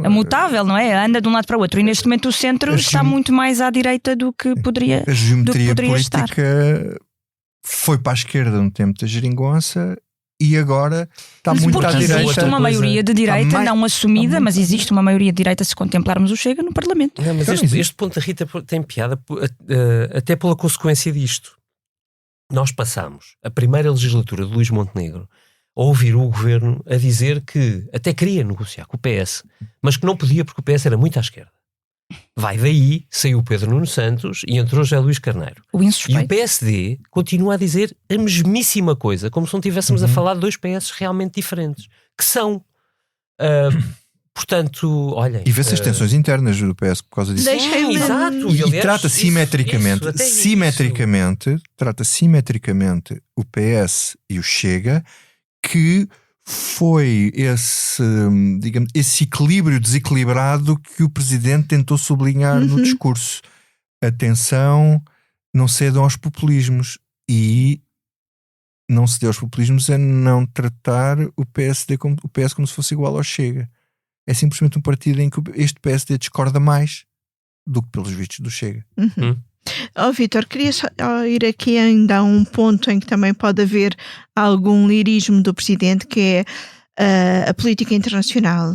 É mutável, não é? Anda de um lado para o outro. E neste momento o centro está muito mais à direita do que poderia estar. A geometria política foi para a esquerda no tempo da geringonça e agora está muito à direita. Existe uma maioria de direita não assumida, mas existe uma maioria de direita se contemplarmos o Chega no Parlamento. Não, mas este ponto da Rita tem piada até pela consequência disto. Nós passámos a primeira legislatura de Luís Montenegro a ouvir o governo a dizer que até queria negociar com o PS, mas que não podia porque o PS era muito à esquerda. Vai daí, saiu o Pedro Nuno Santos e entrou José Luís Carneiro. E o PSD continua a dizer a mesmíssima coisa, como se não estivéssemos a falar de dois PS realmente diferentes, que são... portanto, olhem... E vê-se as tensões internas do PS por causa disso. Exato. E trata simetricamente, trata simetricamente o PS e o Chega, que foi esse equilíbrio desequilibrado que o Presidente tentou sublinhar no discurso. Atenção, não cedam aos populismos. E não ceder aos populismos é não tratar o PSD como se fosse igual ao Chega. É simplesmente um partido em que este PSD discorda mais do que pelos vistos do Chega. Vítor, queria só ir aqui ainda a um ponto em que também pode haver algum lirismo do Presidente, que é a política internacional.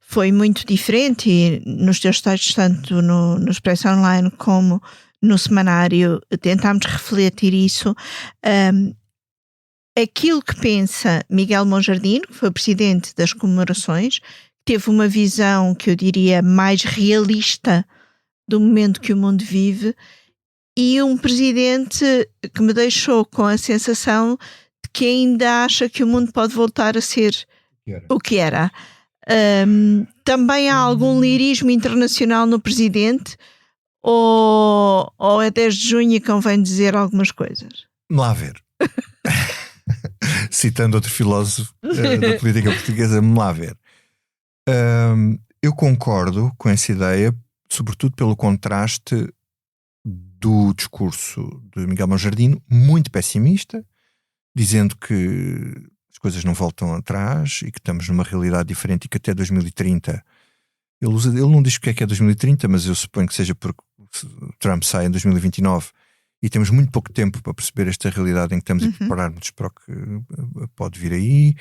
Foi muito diferente e nos teus textos, tanto no Expresso Online como no semanário, tentámos refletir isso. Aquilo que pensa Miguel Monjardim, que foi o presidente das comemorações, teve uma visão que eu diria mais realista do momento que o mundo vive, e um presidente que me deixou com a sensação de que ainda acha que o mundo pode voltar a ser o que era. Também há algum lirismo internacional no presidente, ou é 10 de junho e convém dizer algumas coisas? Vamos lá ver. Citando outro filósofo da política portuguesa, vamos lá ver. Eu concordo com essa ideia, sobretudo pelo contraste do discurso de Miguel Monjardim, muito pessimista, dizendo que as coisas não voltam atrás e que estamos numa realidade diferente e que até 2030 ele não diz porque é 2030, mas eu suponho que seja porque Trump sai em 2029 e temos muito pouco tempo para perceber esta realidade em que estamos a preparar-nos para o que pode vir aí.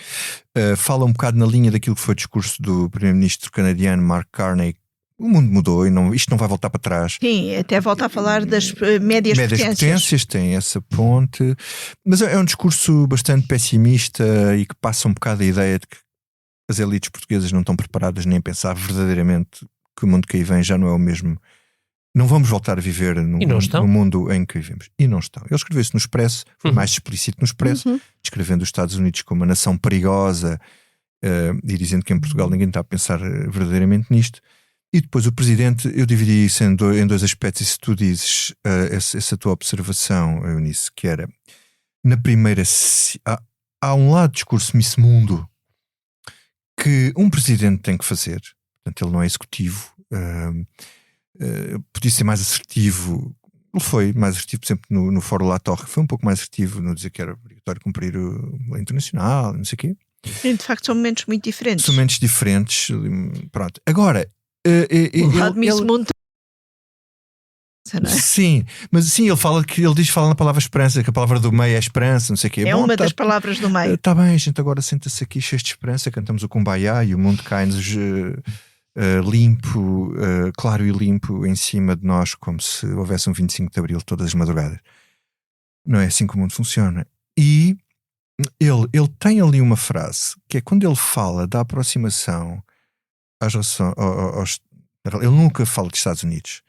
Fala um bocado na linha daquilo que foi o discurso do primeiro-ministro canadiano Mark Carney. O mundo mudou e isto não vai voltar para trás. Sim, até volta a falar das médias potências. Tem essa ponte, mas é um discurso bastante pessimista e que passa um bocado a ideia de que as elites portuguesas não estão preparadas nem a pensar verdadeiramente que o mundo que aí vem já não é o mesmo. Não vamos voltar a viver no mundo em que vivemos. E não estão. Ele escreveu isso no Expresso, foi mais explícito no Expresso, descrevendo os Estados Unidos como uma nação perigosa e dizendo que em Portugal ninguém está a pensar verdadeiramente nisto. E depois o Presidente, eu dividi isso em dois aspectos, e se tu dizes essa tua observação, Eunice, que era, na primeira, há um lado do discurso Miss Mundo que um Presidente tem que fazer, portanto ele não é executivo, podia ser mais assertivo, ele foi mais assertivo, por exemplo, no Fórum La Torre, foi um pouco mais assertivo no dizer que era obrigatório cumprir a lei internacional, não sei o quê. Sim, de facto são momentos muito diferentes. São momentos diferentes, pronto. Agora, o lado Miss Mundo. Sim, mas sim, ele diz na palavra esperança, que a palavra do meio é esperança, não sei o quê. É uma das palavras do meio. Está bem, a gente agora senta-se aqui cheio de esperança, cantamos o Kumbaya e o mundo cai-nos limpo, claro e limpo em cima de nós, como se houvesse um 25 de Abril todas as madrugadas. Não é assim que o mundo funciona. E ele tem ali uma frase, que é quando ele fala da aproximação ele nunca fala dos Estados Unidos.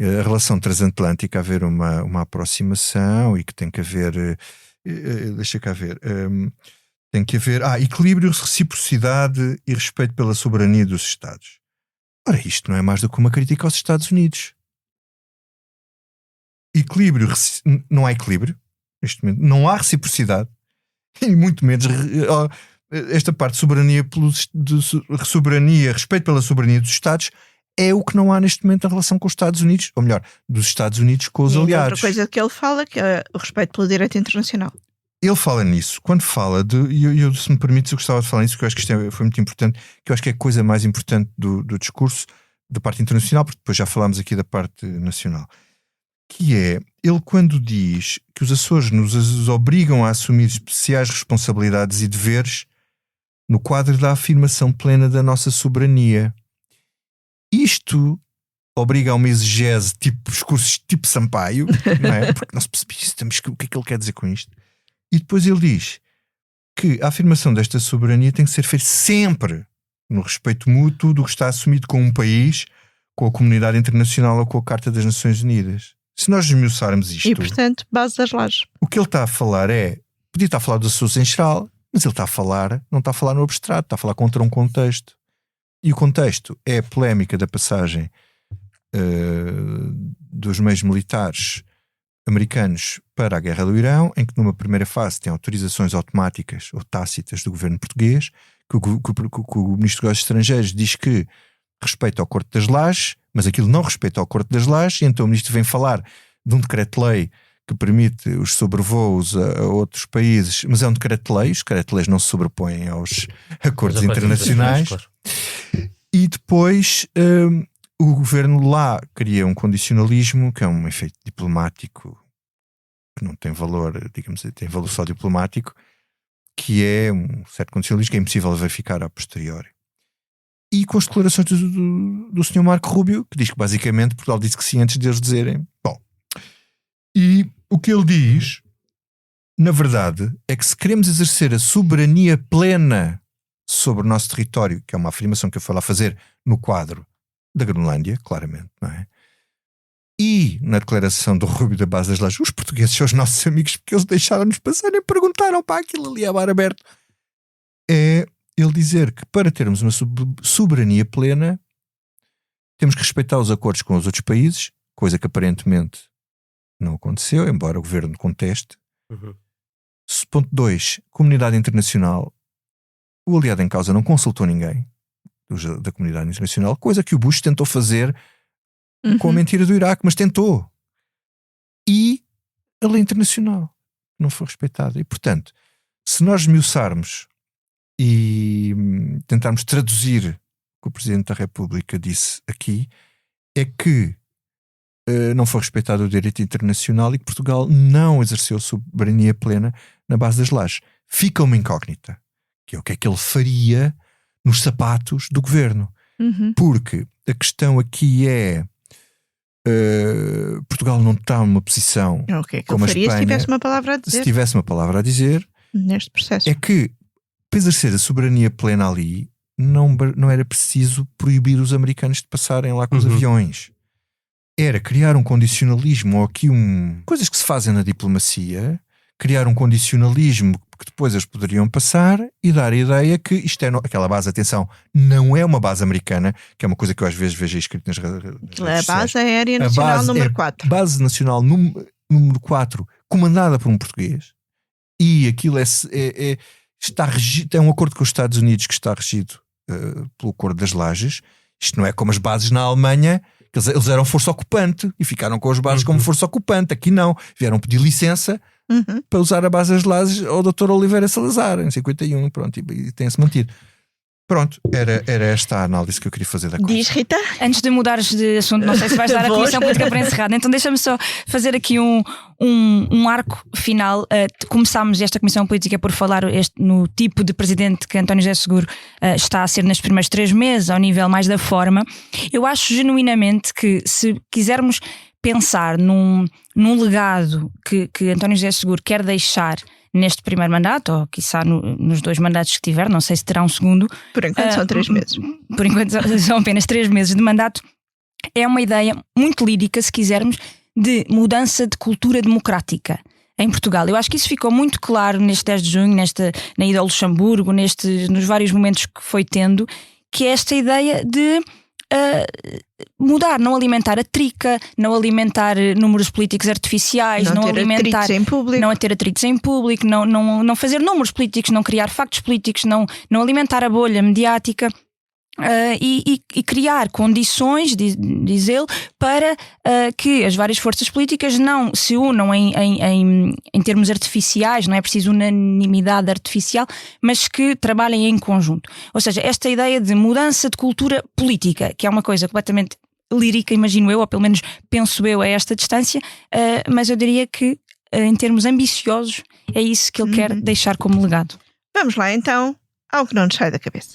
A relação transatlântica, haver uma aproximação e que tem que haver deixa cá ver, tem que haver equilíbrio, reciprocidade e respeito pela soberania dos Estados. Ora, isto não é mais do que uma crítica aos Estados Unidos. Equilíbrio, não há equilíbrio neste momento, não há reciprocidade e muito menos esta parte de soberania, respeito pela soberania dos Estados, é o que não há neste momento na relação com os Estados Unidos, ou melhor, dos Estados Unidos com os aliados. Outra coisa que ele fala, que é o respeito pelo direito internacional. Ele fala nisso, quando fala eu, se me permites, eu gostava de falar nisso, porque eu acho que isto foi muito importante, que eu acho que é a coisa mais importante do discurso, da parte internacional, porque depois já falámos aqui da parte nacional, que é, ele quando diz que os Açores nos obrigam a assumir especiais responsabilidades e deveres no quadro da afirmação plena da nossa soberania. Isto obriga a uma exegese tipo discursos tipo Sampaio, não é? Porque não se percebe o que é que ele quer dizer com isto. E depois ele diz que a afirmação desta soberania tem que ser feita sempre no respeito mútuo do que está assumido com um país, com a comunidade internacional ou com a Carta das Nações Unidas. Se nós esmiuçarmos isto... E, portanto, base das lajes. O que ele está a falar podia estar a falar dos Açores em geral, mas ele não está a falar no abstrato, está a falar contra um contexto. E o contexto é a polémica da passagem dos meios militares americanos para a guerra do Irão, em que numa primeira fase tem autorizações automáticas ou tácitas do governo português, que o Ministro dos Estrangeiros diz que respeita ao Acordo das Lajes, mas aquilo não respeita ao Acordo das Lajes, e então o Ministro vem falar de um decreto-lei que permite os sobrevoos a outros países, mas é um decreto-lei, os decretos-leis não se sobrepõem aos acordos internacionais. Claro. E depois o governo lá cria um condicionalismo, que é um efeito diplomático que não tem valor, digamos, tem valor só diplomático, que é um certo condicionalismo que é impossível verificar a posteriori. E com as declarações do Sr. Marco Rubio, que diz que basicamente Portugal disse que sim antes de eles dizerem. Bom, E o que ele diz, na verdade, é que se queremos exercer a soberania plena sobre o nosso território, que é uma afirmação que eu fui lá fazer no quadro da Groenlândia, claramente, não é? E na declaração do Rubio da Base das Lajes, os portugueses são os nossos amigos porque eles deixaram-nos passar e perguntaram para aquilo ali a mar aberto. É ele dizer que para termos uma soberania plena temos que respeitar os acordos com os outros países, coisa que aparentemente não aconteceu, embora o governo conteste. Ponto 2, comunidade internacional. O aliado em causa não consultou ninguém da comunidade internacional, coisa que o Bush tentou fazer com a mentira do Iraque, mas tentou. E a lei internacional não foi respeitada. E, portanto, se nós esmiuçarmos e tentarmos traduzir o que o Presidente da República disse aqui, é que não foi respeitado o direito internacional e que Portugal não exerceu soberania plena na base das lajes. Fica uma incógnita, que é o que é que ele faria nos sapatos do governo. Porque a questão aqui é Portugal não está numa posição O que é que como ele a faria Espanha, se tivesse uma palavra a dizer se tivesse uma palavra a dizer, neste processo? é que para exercer a soberania plena ali não era preciso proibir os americanos de passarem lá com os aviões. Era criar um condicionalismo ou aqui coisas que se fazem na diplomacia, criar um condicionalismo que depois eles poderiam passar e dar a ideia que isto é aquela base, atenção, não é uma base americana, que é uma coisa que eu às vezes vejo escrito nas redes sociais. A Base Aérea Nacional número 4. Base Nacional número 4, comandada por um português, e aquilo está regido, é um acordo com os Estados Unidos que está regido pelo Acordo das Lajes. Isto não é como as bases na Alemanha, que eles eram força ocupante e ficaram com as bases como força ocupante. Aqui não, vieram pedir licença para usar a base das Lajes ao Dr. Oliveira Salazar em 51, pronto, e tem-se mantido. Pronto, era esta a análise que eu queria fazer da coisa. Diz, Rita? Antes de mudares de assunto, não sei se vais dar a Comissão Política para encerrada, então deixa-me só fazer aqui um arco final. Começámos esta Comissão Política por falar no tipo de presidente que António José Seguro está a ser nestes primeiros 3 meses, ao nível mais da forma. Eu acho genuinamente que se quisermos pensar num legado que António José Seguro quer deixar neste primeiro mandato, ou quiçá nos 2 mandatos que tiver, não sei se terá um segundo. Por enquanto são 3 meses. Por enquanto são apenas 3 meses de mandato. É uma ideia muito lírica, se quisermos, de mudança de cultura democrática em Portugal. Eu acho que isso ficou muito claro neste 10 de junho, na ida ao Luxemburgo, nos vários momentos que foi tendo, que é esta ideia de mudar, não alimentar a trica, não alimentar números políticos artificiais, não ter alimentar atritos em público, não ter atritos em público, não fazer números políticos, não criar factos políticos, não alimentar a bolha mediática. E criar condições, diz ele, para que as várias forças políticas não se unam em termos artificiais, não é preciso unanimidade artificial, mas que trabalhem em conjunto. Ou seja, esta ideia de mudança de cultura política, que é uma coisa completamente lírica, imagino eu, ou pelo menos penso eu a esta distância, mas eu diria que em termos ambiciosos é isso que ele quer deixar como legado. Vamos lá então ao que não nos sai da cabeça.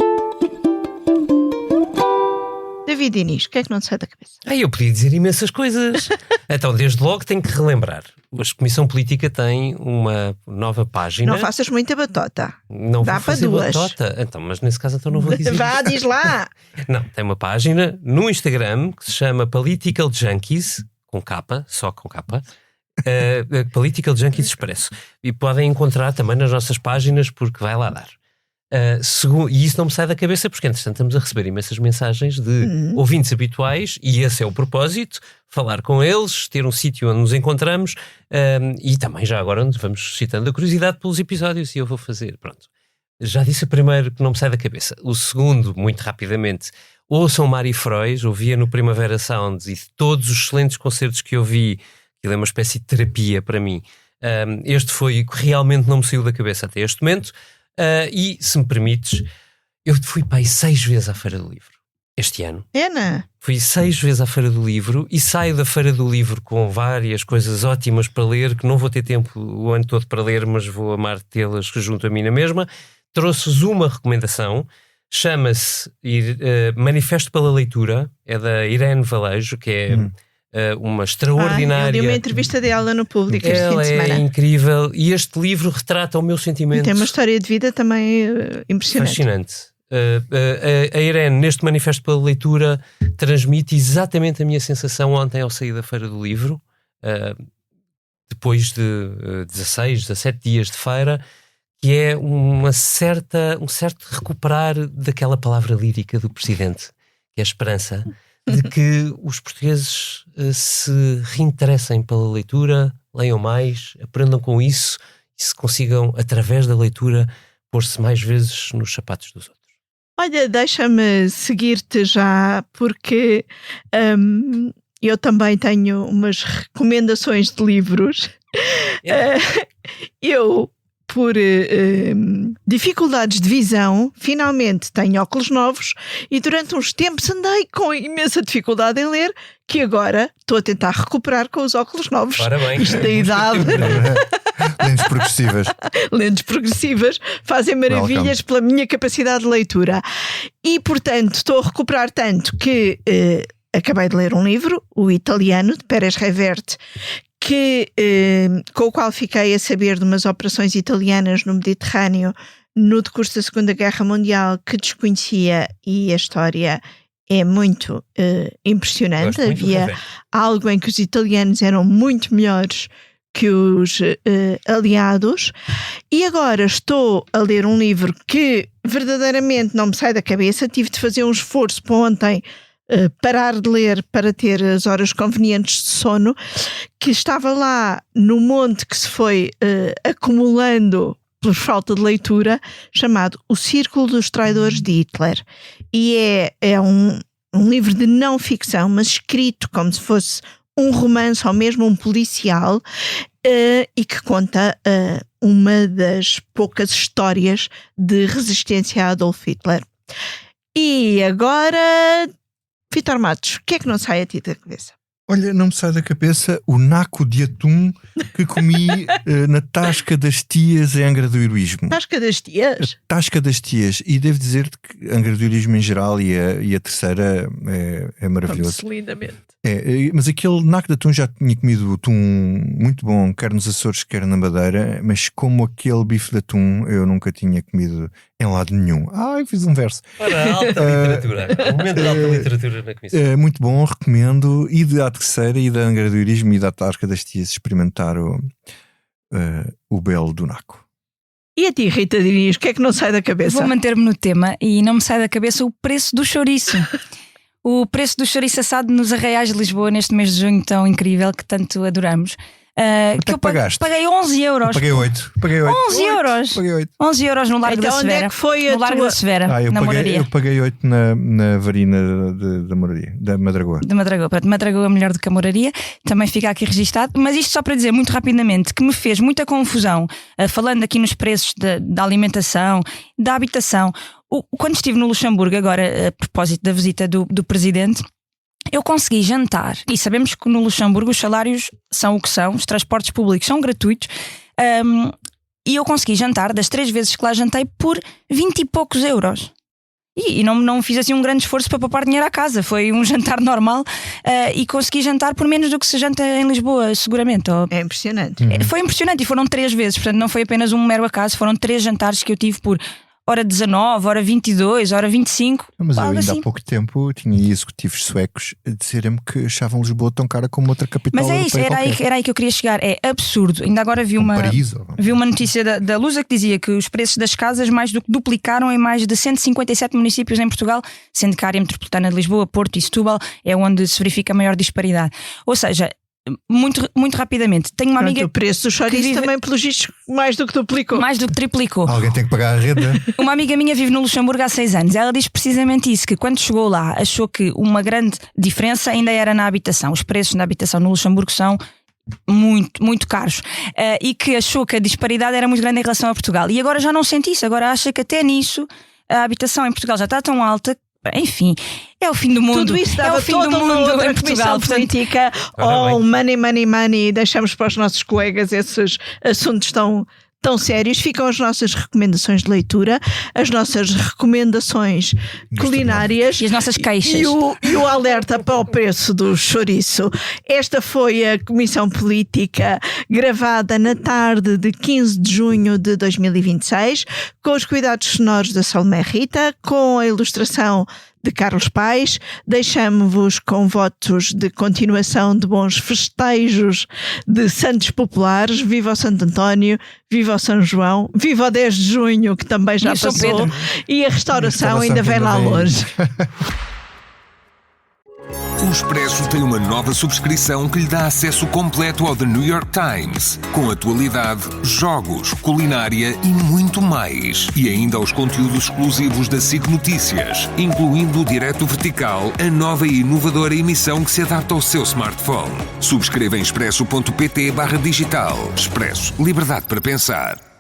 David Inês, o que é que não te sai da cabeça? Eu podia dizer imensas coisas. Então, desde logo tenho que relembrar. A Comissão Política tem uma nova página. Não faças muita batota. Não dá vou para fazer 2. batota. Então, mas nesse caso então não vou dizer. Vá, diz lá. Não, tem uma página no Instagram que se chama Political Junkies, com capa, só com capa. Political Junkies Expresso. E podem encontrar também nas nossas páginas, porque vai lá dar. E isso não me sai da cabeça porque entretanto estamos a receber imensas mensagens de ouvintes habituais e esse é o propósito, falar com eles, ter um sítio onde nos encontramos e também já agora onde vamos suscitando a curiosidade pelos episódios e eu vou fazer, pronto. Já disse o primeiro que não me sai da cabeça. O segundo, muito rapidamente, ouçam Mari Frois, ouvia no Primavera Sound e de todos os excelentes concertos que eu vi, ele é uma espécie de terapia para mim. Este foi o que realmente não me saiu da cabeça até este momento. E, se me permites, eu fui para aí 6 vezes à Feira do Livro este ano. Fui 6 vezes à Feira do Livro e saio da Feira do Livro com várias coisas ótimas para ler, que não vou ter tempo o ano todo para ler, mas vou amar tê-las junto a mim na mesma. Trouxe-vos uma recomendação, chama-se Manifesto pela Leitura, é da Irene Valejo, que uma extraordinária. Eu li uma entrevista dela no Público este fim Ela de semana. é incrível e este livro retrata o meu sentimento. Tem uma história de vida também impressionante. Fascinante. A Irene, neste Manifesto pela Leitura, transmite exatamente a minha sensação ontem ao sair da Feira do Livro, depois de 16, 17 dias de feira, que é um certo recuperar daquela palavra lírica do Presidente, que é a esperança de que os portugueses se reinteressem pela leitura, leiam mais, aprendam com isso e se consigam, através da leitura, pôr-se mais vezes nos sapatos dos outros. Olha, deixa-me seguir-te já, porque eu também tenho umas recomendações de livros. Eu, por dificuldades de visão, finalmente tenho óculos novos e durante uns tempos andei com imensa dificuldade em ler, que agora estou a tentar recuperar com os óculos novos. Parabéns. Isto da idade. Lentes progressivas. Lentes progressivas fazem maravilhas pela minha capacidade de leitura. E, portanto, estou a recuperar tanto que acabei de ler um livro, O Italiano, de Pérez Reverte, com o qual fiquei a saber de umas operações italianas no Mediterrâneo no decurso da Segunda Guerra Mundial, que desconhecia, e a história é muito impressionante. Havia algo em que os italianos eram muito melhores que os aliados. E agora estou a ler um livro que verdadeiramente não me sai da cabeça. Tive de fazer um esforço para ontem parar de ler para ter as horas convenientes de sono, que estava lá no monte que se foi acumulando por falta de leitura, chamado O Círculo dos Traidores de Hitler. E é um livro de não ficção, mas escrito como se fosse um romance ou mesmo um policial, e que conta uma das poucas histórias de resistência a Adolf Hitler. E agora, Vítor Matos, o que é que não sai a ti da cabeça? Olha, não me sai da cabeça o naco de atum que comi na Tasca das Tias em Angra do Heroísmo. Tasca das Tias? Tasca das Tias. E devo dizer-te que Angra do Heroísmo em geral e a terceira é maravilhoso. Lindamente. Mas aquele naco de atum, já tinha comido atum muito bom, quer nos Açores, quer na Madeira, mas como aquele bife de atum eu nunca tinha comido em lado nenhum. Eu fiz um verso. Para a alta literatura. O momento da alta literatura na comissão. Muito bom, recomendo. E da terceira e da Angra do Heroísmo e da Tasca das Tias experimentar o belo do naco. E a ti, Rita Diniz, o que é que não sai da cabeça? Vou manter-me no tema e não me sai da cabeça o preço do chouriço. O preço do chouriço assado nos Arraiais de Lisboa neste mês de junho tão incrível que tanto adoramos. Que eu paguei 11 euros. Paguei 8. 11 euros. Paguei 8. 11 euros no Largo da Severa. Onde é que foi no Largo da Severa, na Moraria. Eu paguei 8 na Varina da Moraria, da Madragoa. De Madragoa. Pronto, Madragoa é melhor do que a Moraria. Também fica aqui registado. Mas isto só para dizer muito rapidamente que me fez muita confusão, falando aqui nos preços da alimentação, da habitação. Quando estive no Luxemburgo, agora a propósito da visita do Presidente, eu consegui jantar, e sabemos que no Luxemburgo os salários são o que são, os transportes públicos são gratuitos, e eu consegui jantar, das 3 vezes que lá jantei, por 20 e poucos euros. E não fiz assim um grande esforço para poupar dinheiro à casa, foi um jantar normal, e consegui jantar por menos do que se janta em Lisboa, seguramente. É impressionante. Foi impressionante, e foram 3 vezes, portanto não foi apenas um mero acaso, foram 3 jantares que eu tive por hora 19, hora 22, hora 25. Mas eu ainda assim. há pouco tempo tinha executivos suecos a dizerem-me que achavam Lisboa tão cara como outra capital. Mas é isso, era aí que eu queria chegar. É absurdo. Ainda agora vi uma notícia da Lusa que dizia que os preços das casas mais do que duplicaram em mais de 157 municípios em Portugal, sendo que a área metropolitana de Lisboa, Porto e Setúbal é onde se verifica a maior disparidade. Ou seja, muito, muito rapidamente, tenho uma amiga. O preço do chouriço também, pelos vistos, mais do que duplicou. Mais do que triplicou. Alguém tem que pagar a rede. Uma amiga minha vive no Luxemburgo há 6 anos. Ela diz precisamente isso, que quando chegou lá achou que uma grande diferença ainda era na habitação. Os preços na habitação no Luxemburgo são muito, muito caros, e que achou que a disparidade era muito grande em relação a Portugal. E agora já não sente isso, agora acha que até nisso a habitação em Portugal já está tão alta. Enfim, é o fim do mundo. Tudo isso dava é o fim do mundo em Portugal. Política, money, deixamos para os nossos colegas esses assuntos tão tão sérios, ficam as nossas recomendações de leitura, as nossas recomendações culinárias E as nossas queixas. e o alerta para o preço do chouriço. Esta foi a Comissão Política, gravada na tarde de 15 de junho de 2026, com os cuidados sonoros da Salomé Rita, com a ilustração de Carlos Paes. Deixamo-vos com votos de continuação de bons festejos de santos populares. Viva o Santo António, viva o São João, viva o 10 de junho, que também já E o São passou, Pedro. e a restauração ainda vem lá longe. O Expresso tem uma nova subscrição que lhe dá acesso completo ao The New York Times, com atualidade, jogos, culinária e muito mais. E ainda aos conteúdos exclusivos da SIC Notícias, incluindo o Direto Vertical, a nova e inovadora emissão que se adapta ao seu smartphone. Subscreva em expresso.pt/digital. Expresso. Liberdade para pensar.